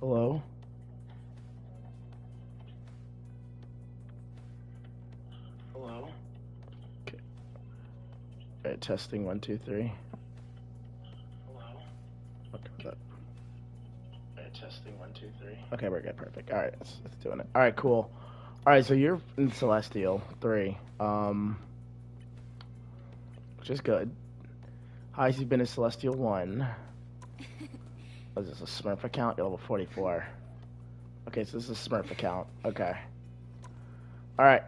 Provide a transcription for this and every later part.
Hello? Hello? Okay. Alright, testing 1, 2, 3. Hello? Okay, that. Alright, testing 1, 2, 3. Okay, we're good, perfect. Alright, let's doing it. Alright, cool. Alright, so you're in Celestial 3. Which is good. Highest you've been in Celestial 1. What is this, a Smurf account? You're level 44. Okay, so this is a Smurf account. Okay. Alright.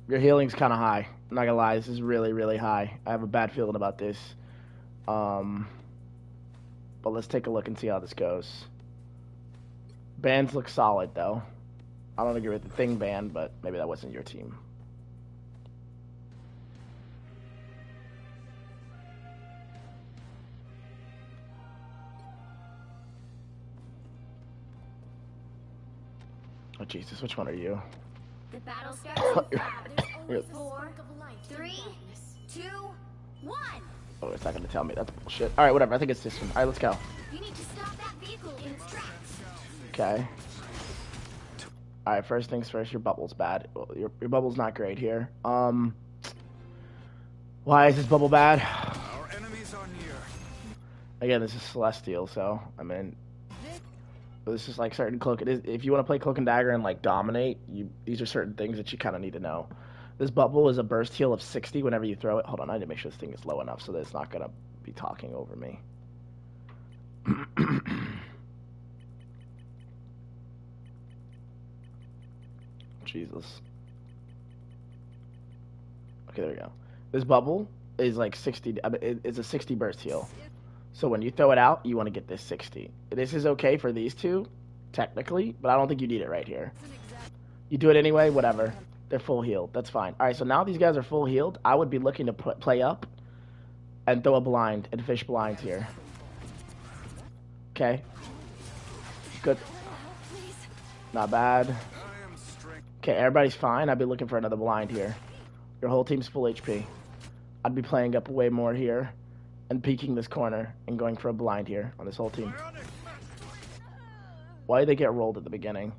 Your healing's kind of high. I'm not gonna lie, this is really, really high. I have a bad feeling about this. But let's take a look and see how this goes. Bands look solid, though. I don't agree with the Thing band, but maybe that wasn't your team. Oh, Jesus, which one are you? The battle starts in 5, 4, 3, 2, 1. Oh, it's not gonna tell me. That's bullshit. Alright, whatever. I think it's this one. Alright, let's go. You need to stop that vehicle in its tracks. Okay. Alright, first things first, your bubble's bad. Well, your bubble's not great here. Why is this bubble bad? Our enemies are near. Again, this is Celestial, so, I mean... This is like certain cloak. If you want to play Cloak and Dagger and like dominate, these are certain things that you kind of need to know. This bubble is a burst heal of 60 whenever you throw it. Hold on, I need to make sure this thing is low enough so that it's not gonna be talking over me. Jesus. Okay, there we go. This bubble is like 60. I mean, it's a 60 burst heal. So when you throw it out, you want to get this 60. This is okay for these two, technically, but I don't think you need it right here. You do it anyway, whatever. They're full healed. That's fine. All right, so now these guys are full healed. I would be looking to play up and throw a blind and fish blinds here. Okay. Good. Not bad. Okay, everybody's fine. I'd be looking for another blind here. Your whole team's full HP. I'd be playing up way more here and peeking this corner and going for a blind here on this whole team. Why did they get rolled at the beginning?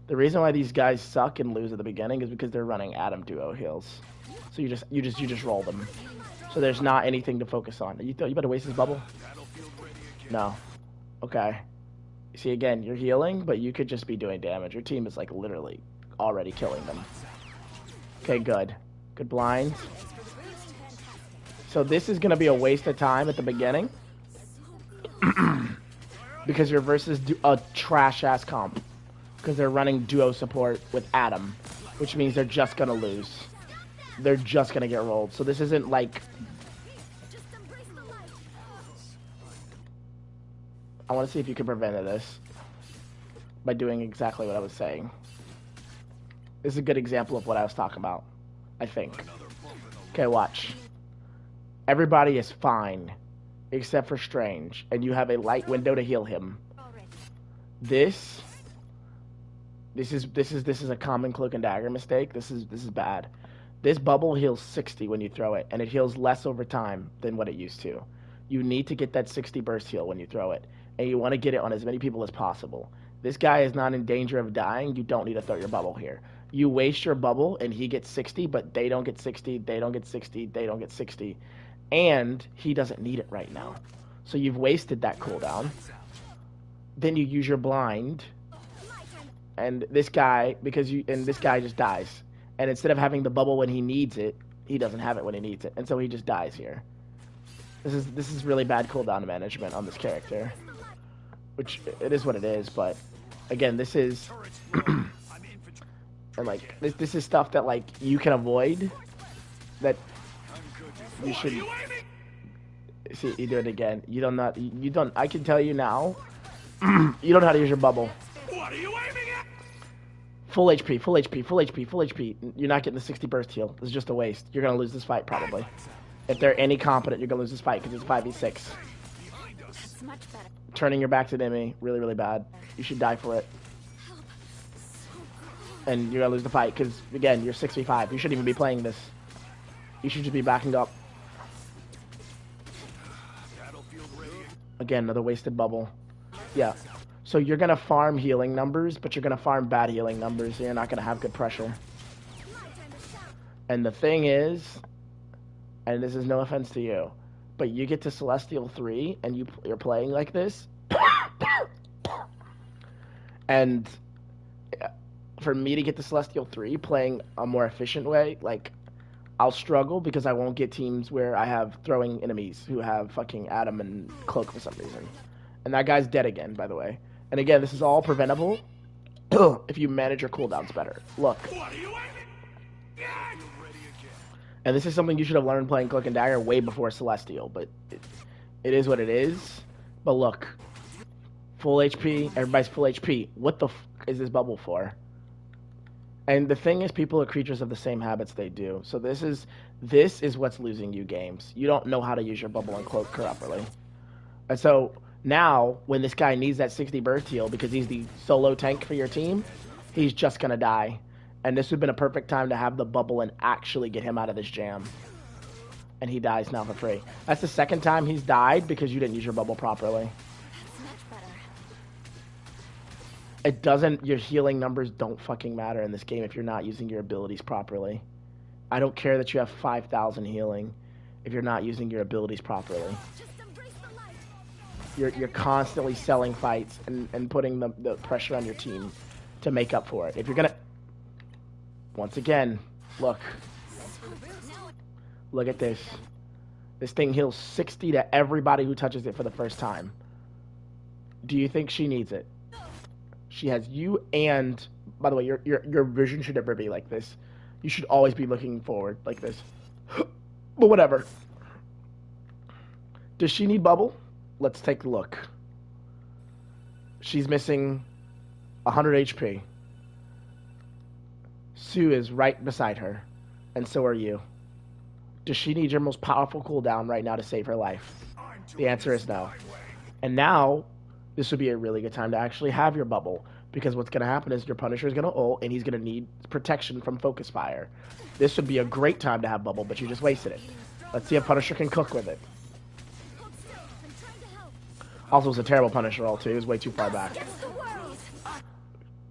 The reason why these guys suck and lose at the beginning is because they're running Adam duo heals. So you just roll them. So there's not anything to focus on. You better waste this bubble? No. Okay. See, again, you're healing, but you could just be doing damage. Your team is like literally already killing them. Okay, good. Good blind. So this is going to be a waste of time at the beginning. Because you're versus a trash-ass comp. Because they're running duo support with Adam. Which means they're just going to lose. They're just going to get rolled. So this isn't like... I want to see if you can prevent this. By doing exactly what I was saying. This is a good example of what I was talking about. I think. Okay, watch. Everybody is fine, except for Strange, and you have a light window to heal him. This is a common Cloak and Dagger mistake. This is bad. This bubble heals 60 when you throw it, and it heals less over time than what it used to. You need to get that 60 burst heal when you throw it, and you want to get it on as many people as possible. This guy is not in danger of dying. You don't need to throw your bubble here. You waste your bubble, and he gets 60, but they don't get 60, they don't get 60, they don't get 60. And he doesn't need it right now. So you've wasted that cooldown. Then you use your blind. And this guy, this guy just dies. And instead of having the bubble when he needs it, he doesn't have it when he needs it. And so he just dies here. This is really bad cooldown management on this character. Which, it is what it is, but again, this is... and like, this is stuff that like, you can avoid. That... You should see. You do it again. You don't. I can tell you now. You don't know how to use your bubble. What are you aiming at? Full HP. Full HP. Full HP. Full HP. You're not getting the 60 burst heal. This is just a waste. You're gonna lose this fight probably. If they're any competent, you're gonna lose this fight because it's 5v6. Turning your back to the enemy, really, really bad. You should die for it. And you're gonna lose the fight because again, you're 6v5. You shouldn't even be playing this. You should just be backing up. Again, another wasted bubble. Yeah. So you're gonna farm healing numbers, but you're gonna farm bad healing numbers, so you're not gonna have good pressure. And the thing is, and this is no offense to you, but you get to Celestial 3 and you're playing like this, and for me to get to Celestial 3 playing a more efficient way, like, I'll struggle because I won't get teams where I have throwing enemies who have fucking Adam and Cloak for some reason. And that guy's dead again, by the way. And again, this is all preventable if you manage your cooldowns better. Look. What are you aiming at? Ready again. And this is something you should have learned playing Cloak and Dagger way before Celestial, but it is what it is. But look. Full HP, everybody's full HP. What the f is this bubble for? And the thing is, people are creatures of the same habits they do. So this is what's losing you games. You don't know how to use your bubble and cloak properly. And so now, when this guy needs that 60 burst heal because he's the solo tank for your team, he's just gonna die. And this would have been a perfect time to have the bubble and actually get him out of this jam. And he dies now for free. That's the second time he's died because you didn't use your bubble properly. It doesn't, your healing numbers don't fucking matter in this game if you're not using your abilities properly. I don't care that you have 5,000 healing if you're not using your abilities properly. You're constantly selling fights and putting the pressure on your team to make up for it. If you're gonna, once again, look at this. This thing heals 60 to everybody who touches it for the first time. Do you think she needs it? She has you, and by the way, your vision should never be like this. You should always be looking forward like this. But whatever. Does she need bubble? Let's take a look. She's missing 100 HP. Sue is right beside her, and so are you. Does she need your most powerful cooldown right now to save her life? The answer is no. And now, this would be a really good time to actually have your bubble, because what's going to happen is your Punisher is going to ult, and he's going to need protection from Focus Fire. This would be a great time to have bubble, but you just wasted it. Let's see if Punisher can cook with it. Also, it's a terrible Punisher ult, too. He was way too far back.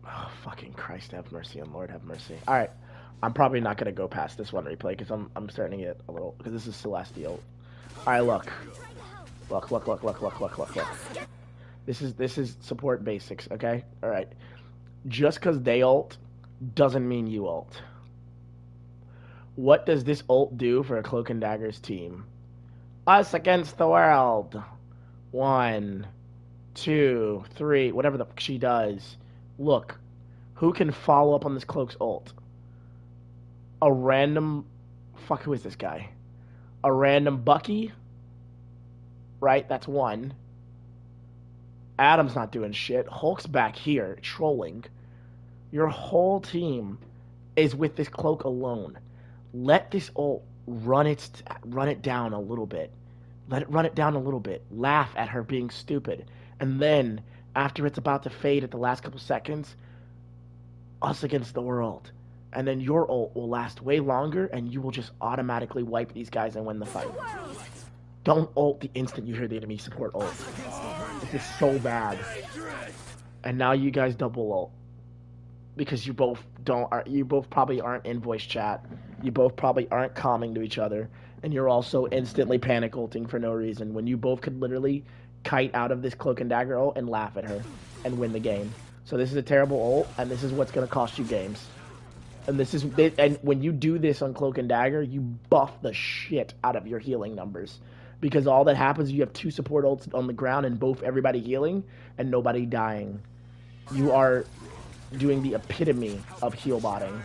Oh, fucking Christ, have mercy, and Lord have mercy. Alright, I'm probably not going to go past this one replay, because I'm starting to get a little, because this is Celestial. Alright, look. Look. This is support basics, okay? Alright. Just because they ult doesn't mean you ult. What does this ult do for a Cloak and Daggers team? Us against the world. 1, 2, 3, whatever the fuck she does. Look, who can follow up on this Cloak's ult? A random... Fuck, who is this guy? A random Bucky? Right, that's 1. Adam's not doing shit. Hulk's back here, trolling. Your whole team is with this Cloak alone. Let this ult run it down a little bit. Let it run it down a little bit. Laugh at her being stupid. And then, after it's about to fade at the last couple seconds, us against the world. And then your ult will last way longer, and you will just automatically wipe these guys and win the fight. Don't ult the instant you hear the enemy support ult. This is so bad. And now you guys double ult. Because you both probably aren't in voice chat. You both probably aren't calming to each other. And you're also instantly panic ulting for no reason, when you both could literally kite out of this Cloak and Dagger ult and laugh at her and win the game. So this is a terrible ult, and this is what's going to cost you games. And when you do this on Cloak and Dagger, you buff the shit out of your healing numbers. Because all that happens is you have 2 support ults on the ground and everybody healing and nobody dying. You are doing the epitome of heal botting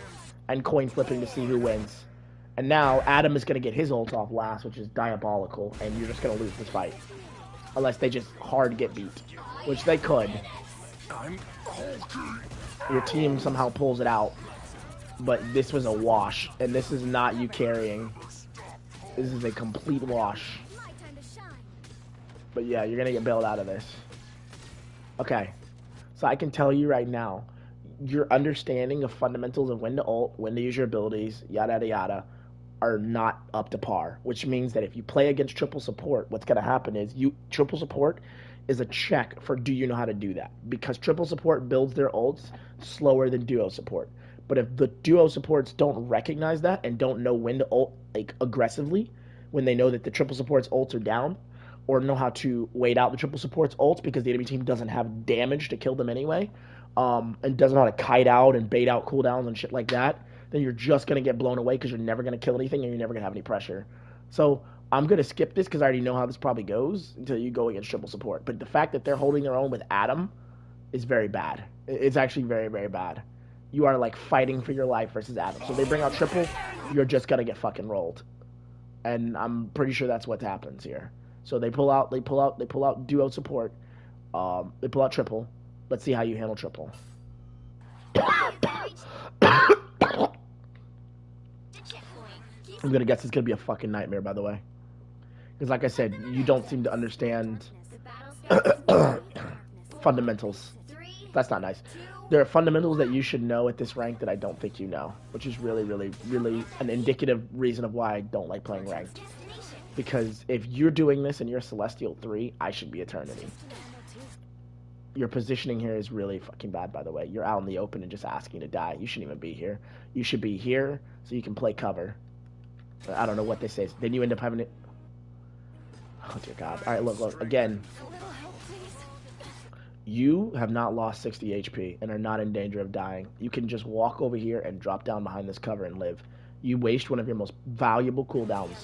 and coin flipping to see who wins. And now Adam is going to get his ult off last, which is diabolical, and you're just going to lose this fight. Unless they just hard get beat, which they could. Your team somehow pulls it out. But this was a wash, and this is not you carrying. This is a complete wash. But yeah, you're going to get bailed out of this. Okay. So I can tell you right now, your understanding of fundamentals of when to ult, when to use your abilities, yada yada yada, are not up to par, which means that if you play against triple support, what's going to happen is triple support is a check for do you know how to do that, because triple support builds their ults slower than duo support. But if the duo supports don't recognize that and don't know when to ult like aggressively, when they know that the triple support's ults are down, or know how to wait out the triple support's ults because the enemy team doesn't have damage to kill them anyway, and doesn't know how to kite out and bait out cooldowns and shit like that, then you're just going to get blown away because you're never going to kill anything and you're never going to have any pressure. So I'm going to skip this because I already know how this probably goes until you go against triple support. But the fact that they're holding their own with Adam is very bad. It's actually very, very bad. You are like fighting for your life versus Adam. So they bring out triple, you're just going to get fucking rolled. And I'm pretty sure that's what happens here. So they pull out duo support. They pull out triple. Let's see how you handle triple. I'm gonna guess it's gonna be a fucking nightmare, by the way. Because like I said, you don't seem to understand fundamentals. That's not nice. There are fundamentals that you should know at this rank that I don't think you know, which is really, really, really an indicative reason of why I don't like playing ranked. Because if you're doing this and you're Celestial 3, I should be Eternity. Your positioning here is really fucking bad, by the way. You're out in the open and just asking to die. You shouldn't even be here. You should be here so you can play cover. I don't know what they say. Then you end up having it. Oh, dear God. All right, look. Again, you have not lost 60 HP and are not in danger of dying. You can just walk over here and drop down behind this cover and live. You waste one of your most valuable cooldowns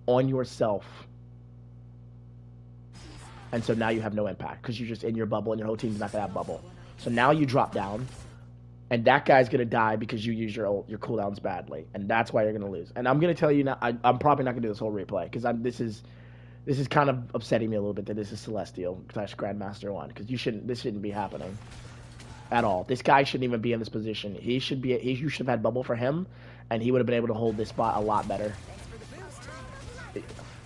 on yourself. And so now you have no impact because you're just in your bubble and your whole team's not going to have bubble. So now you drop down, and that guy's going to die because you use your cooldowns badly. And that's why you're going to lose. And I'm going to tell you now, I'm probably not going to do this whole replay because this is kind of upsetting me a little bit that this is Celestial / Grandmaster 1 because this shouldn't be happening at all. This guy shouldn't even be in this position. You should have had bubble for him, and he would have been able to hold this spot a lot better.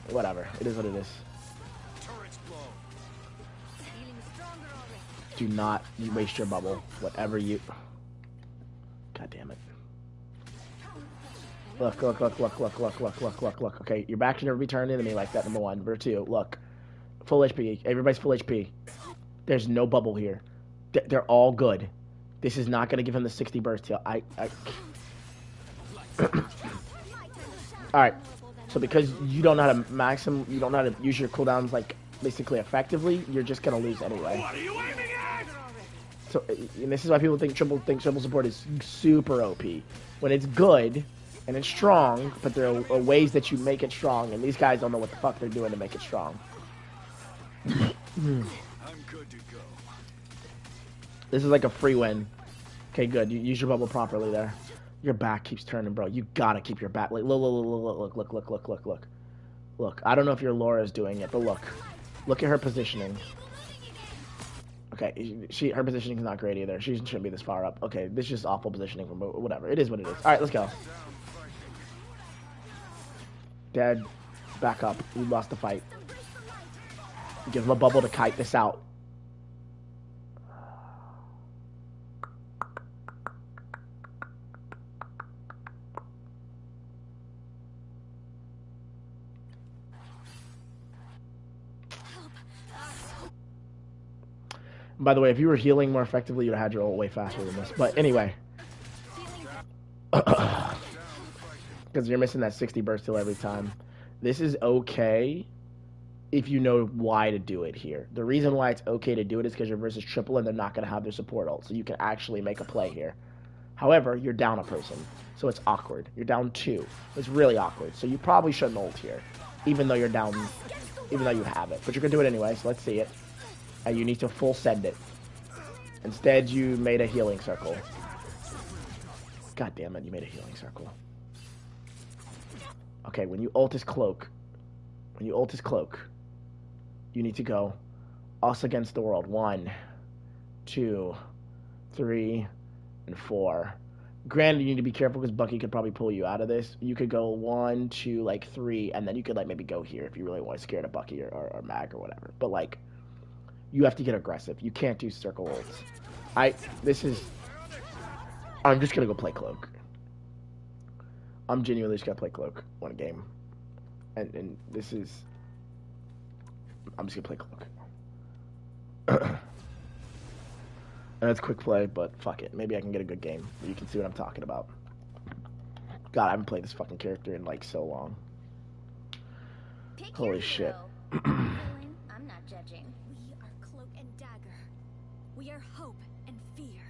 Whatever. It is what it is. Do not waste your bubble. Whatever you... God damn it. Look. Okay, your back should never be turned into me like that, number one. Number two, look. Full HP. Everybody's full HP. There's no bubble here. They're all good. This is not going to give him the 60 burst heal. Alright. So because you don't know how to you don't know how to use your cooldowns, like, basically effectively, you're just going to lose anyway. What are you aiming at? So, and this is why people think triple support is super OP. When it's good and it's strong, but there are ways that you make it strong, and these guys don't know what the fuck they're doing to make it strong. I'm good to go. This is like a free win. Okay, good. You use your bubble properly there. Your back keeps turning, bro. You gotta keep your back. Like, look. Look. I don't know if your Laura's doing it, but look. Look at her positioning. Okay, her positioning is not great either. She shouldn't be this far up. Okay, this is just awful positioning, but whatever. It is what it is. All right, let's go. Dead. Back up. We lost the fight. Give him a bubble to kite this out. By the way, if you were healing more effectively, you'd have had your ult way faster than this. But anyway. Because you're missing that 60 burst heal every time. This is okay if you know why to do it here. The reason why it's okay to do it is because you're versus triple and they're not going to have their support ult. So you can actually make a play here. However, you're down a person. So it's awkward. You're down 2. It's really awkward. So you probably shouldn't ult here. Even though you're down, even though you have it. But you're going to do it anyway, so let's see it. And you need to full send it. Instead, you made a healing circle. God damn it, you made a healing circle. Okay, when you ult his cloak, you need to go us against the world. 1, 2, 3, and 4. Granted, you need to be careful because Bucky could probably pull you out of this. You could go 1, 2, like 3, and then you could like maybe go here if you really want to scare of Bucky or Mag or whatever. But like, you have to get aggressive. You can't do circle ults. I'm just gonna go play cloak. I'm genuinely just gonna play Cloak one game. And this is... I'm just gonna play Cloak. And it's quick play, but fuck it. Maybe I can get a good game. You can see what I'm talking about. God, I haven't played this fucking character in like so long. Pick Holy your shit. hero. Villain, I'm not judging. We are Cloak and Dagger. We are hope and fear.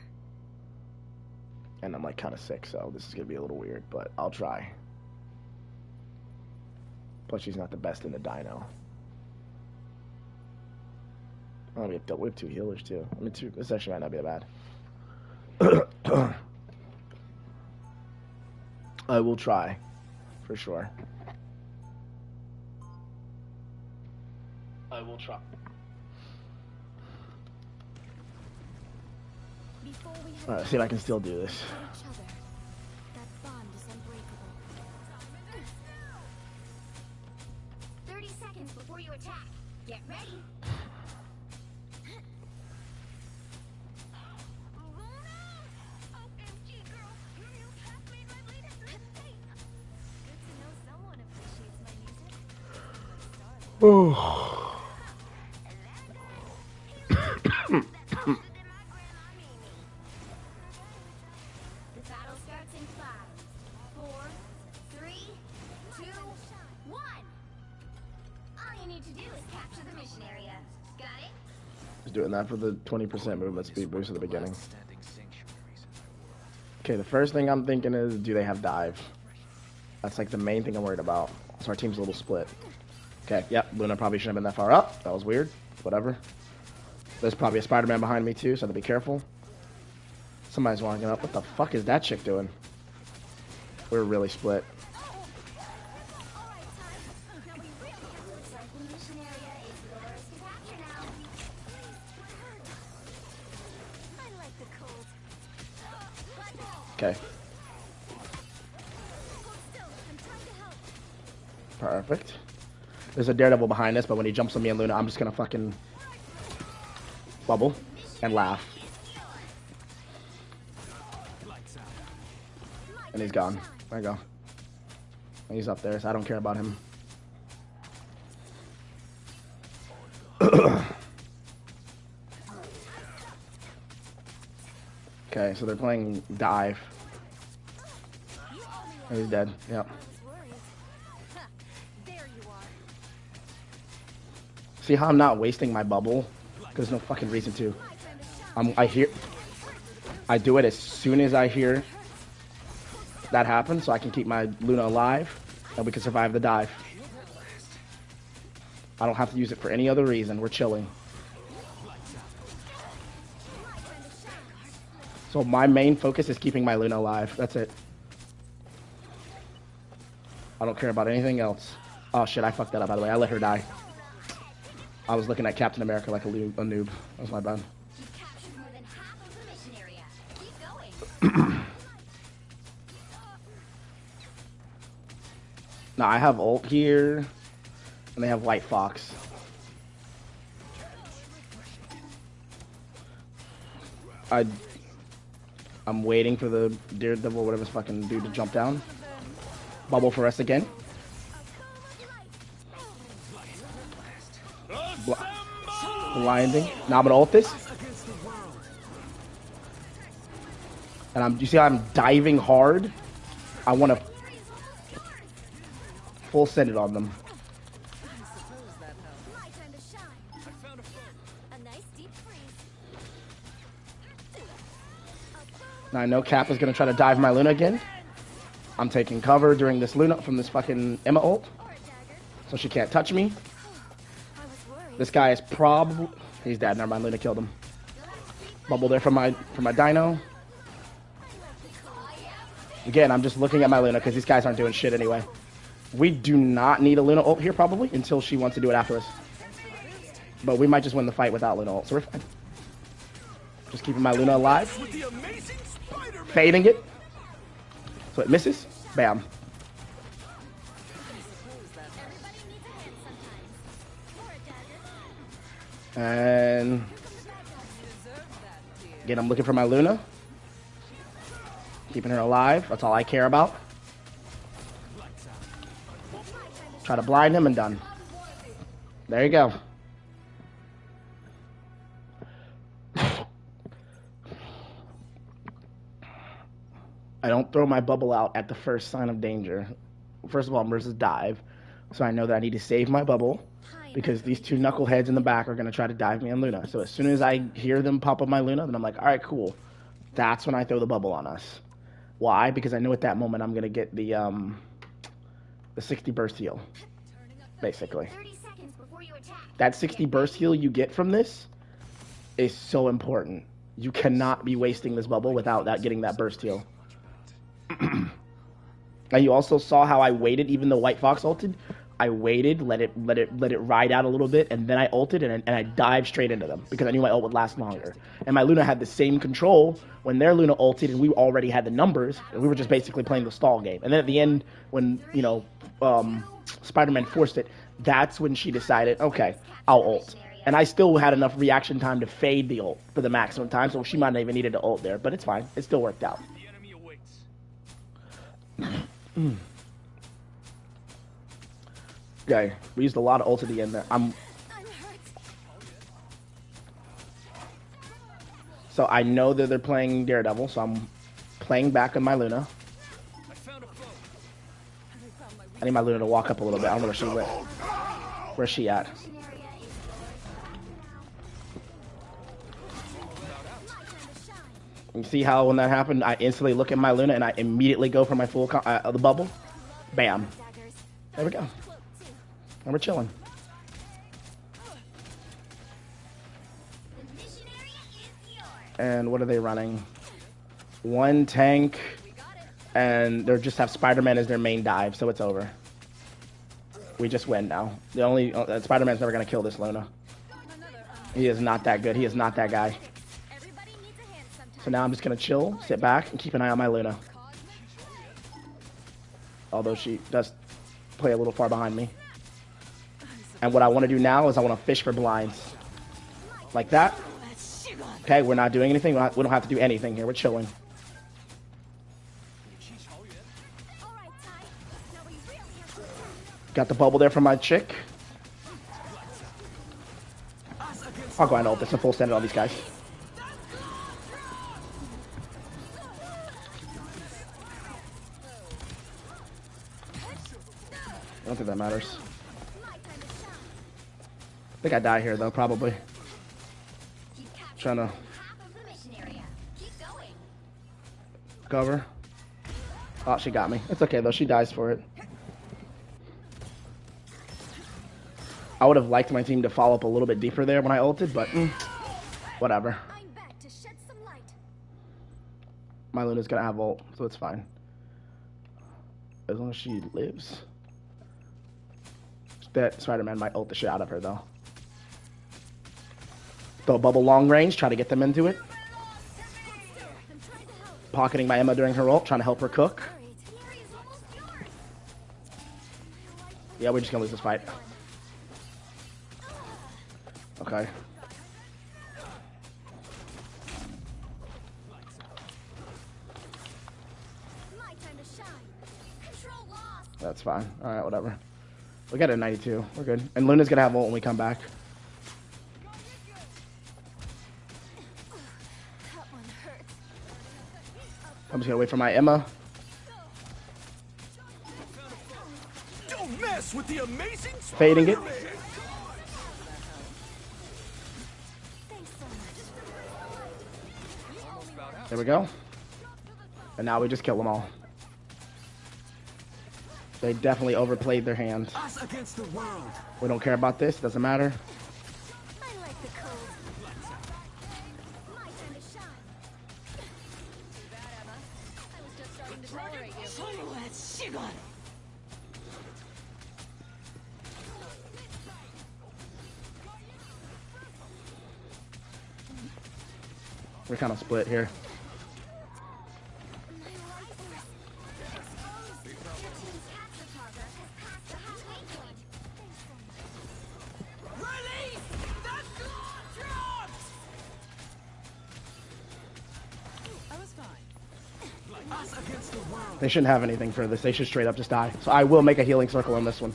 And I'm like kind of sick, so this is gonna be a little weird, but I'll try. Plus, she's not the best in the Dino. Oh, we have 2 healers too. I mean, this actually might not be that bad. I will try, for sure. I will try. Before we All right, see if I can still do this. each other, that bond is unbreakable. 30 seconds before you attack. Get ready. Good to know someone appreciates my music. Oh. The battle starts in 5, 4, 3, 2, 1. All you need to do is capture the mission area. Got it? Just doing that for the 20% movement speed boost at the beginning. Okay, the first thing I'm thinking is, do they have dive? That's like the main thing I'm worried about. So our team's a little split. Okay, yep, Luna probably shouldn't have been that far up. That was weird. Whatever. There's probably a Spider-Man behind me too, so I have to be careful. Somebody's walking up. What the fuck is that chick doing? We're really split. Alright, time. Now we really have to looks like the mission area is yours to capture now. I like the cold. Okay, Hold still. I'm trying to help. perfect. There's a Daredevil behind us, but when he jumps on me and Luna, I'm just gonna fucking bubble and laugh. And he's gone. There you go. And he's up there, so I don't care about him. Okay, so they're playing dive. Oh, he's dead. Yep. I was worried. Ha, there you are. See how I'm not wasting my bubble? There's no fucking reason to. I do it as soon as I hear that happen, so I can keep my Luna alive, and we can survive the dive. I don't have to use it for any other reason. We're chilling. So my main focus is keeping my Luna alive. That's it. I don't care about anything else. Oh shit, I fucked that up, by the way. I let her die. I was looking at Captain America like a noob. That was my bad. You've captured more than half of the mission area. Keep going. Now I have ult here, and they have White Fox. I'm waiting for the Daredevil, whatever's fucking dude, to jump down. Bubble for us again. Blinding. Now I'm gonna ult this. And you see how I'm diving hard? I want to full send it on them. My time to shine. A nice deep freeze. Now I know Cap is gonna try to dive my Luna again. I'm taking cover during this Luna from this fucking Emma ult, Or a dagger. so she can't touch me. I was worried. This guy is probably he's dead. Never mind, Luna killed him. Bubble there for my Dino. Again, I'm just looking at my Luna because these guys aren't doing shit anyway. We do not need a Luna ult here probably until she wants to do it after us. But we might just win the fight without Luna ult, so we're fine. Just keeping my Luna alive. With the amazing Spider-Man. Fading it. So it misses. Bam. Everybody needs a hand sometimes. Or a dagger. And again, I'm looking for my Luna. Keeping her alive. That's all I care about. Try to blind him and done. There you go. I don't throw my bubble out at the first sign of danger. First of all, I'm versus dive, so I know that I need to save my bubble because these two knuckleheads in the back are going to try to dive me on Luna. So as soon as I hear them pop up my Luna, then I'm like, all right, cool. That's when I throw the bubble on us. Why? Because I know at that moment I'm going to get the 60 burst heal, basically. 30 seconds before you attack. That 60 burst heal you get from this is so important. You cannot be wasting this bubble without getting that burst heal. And you also saw how I waited, even though White Fox ulted. I waited, let it ride out a little bit, and then I ulted and I dived straight into them because I knew my ult would last longer. And my Luna had the same control when their Luna ulted, and we already had the numbers, and we were just basically playing the stall game. And then at the end, when Spider-Man forced it, that's when she decided, okay, I'll ult. And I still had enough reaction time to fade the ult for the maximum time, so she might not even needed to ult there, but it's fine. It still worked out. The enemy awaits. Okay, we used a lot of ult at the end there. So I know that they're playing Daredevil, so I'm playing back on my Luna. I found a foe. I need my Luna to walk up a little bit. I don't know where she went. Where's she at? You see how when that happened, I instantly look at my Luna and I immediately go for my full the bubble. Bam. There we go. And we're chilling. And what are they running? One tank, and they just have Spider-Man as their main dive, so it's over. We just win now. The only Spider-Man's never gonna kill this Luna. He is not that good. He is not that guy. So now I'm just gonna chill, sit back, and keep an eye on my Luna. Although she does play a little far behind me. And what I want to do now is I want to fish for blinds. Like that. Okay, we're not doing anything. We don't have to do anything here. We're chilling. Got the bubble there for my chick. I'll go ahead and ult this and full send it on these guys. I don't think that matters. I think I die here though, probably. Trying to cover. Oh, she got me. It's okay though, she dies for it. I would have liked my team to follow up a little bit deeper there when I ulted, but whatever. My Luna's gonna have ult, so it's fine. As long as she lives. That Spider-Man might ult the shit out of her though. Throw a bubble long range, try to get them into it. Pocketing my Emma during her ult, trying to help her cook. Yeah, we're just gonna lose this fight. Okay. That's fine. Alright, whatever. We got a 92. We're good. And Luna's gonna have ult when we come back. I'm just gonna wait for my Emma. Don't mess with the amazing Fading it. There we go. And now we just kill them all. They definitely overplayed their hand. Us against the world. We don't care about this. Doesn't matter. I like the cold. My time to shine. Too bad, Emma. I was just starting to tolerate you. We're kind of split here. They shouldn't have anything for this. They should straight up just die. So I will make a healing circle on this one.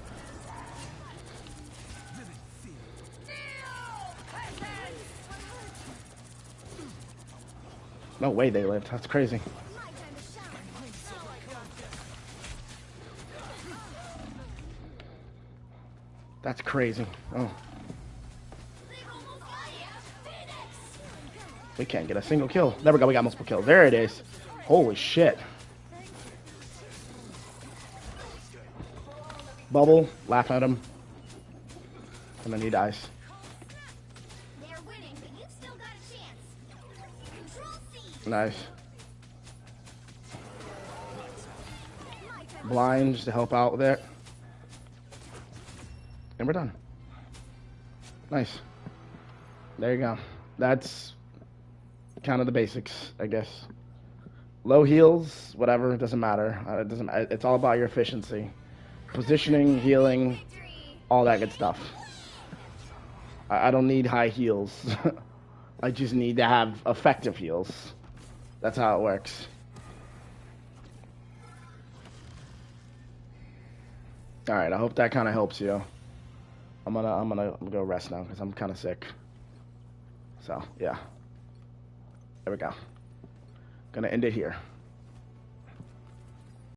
No way they lived. That's crazy. My time to shine. That's crazy. Oh, They've almost got you, Phoenix! we can't get a single kill. There we go. We got multiple kills. There it is. Holy shit. Bubble. Laugh at him. And then he dies. They're winning, but you've still got a chance. Control C. Nice. My time Blind just to help out there. And we're done. Nice. There you go. That's kind of the basics, I guess. Low heals, whatever, it doesn't matter. It doesn't. It's all about your efficiency, positioning, healing, victory. all that good stuff. I don't need high heals. I just need to have effective heals. That's how it works. All right. I hope that kind of helps you. I'm gonna go rest now because I'm kind of sick. So yeah. There we go. Gonna end it here.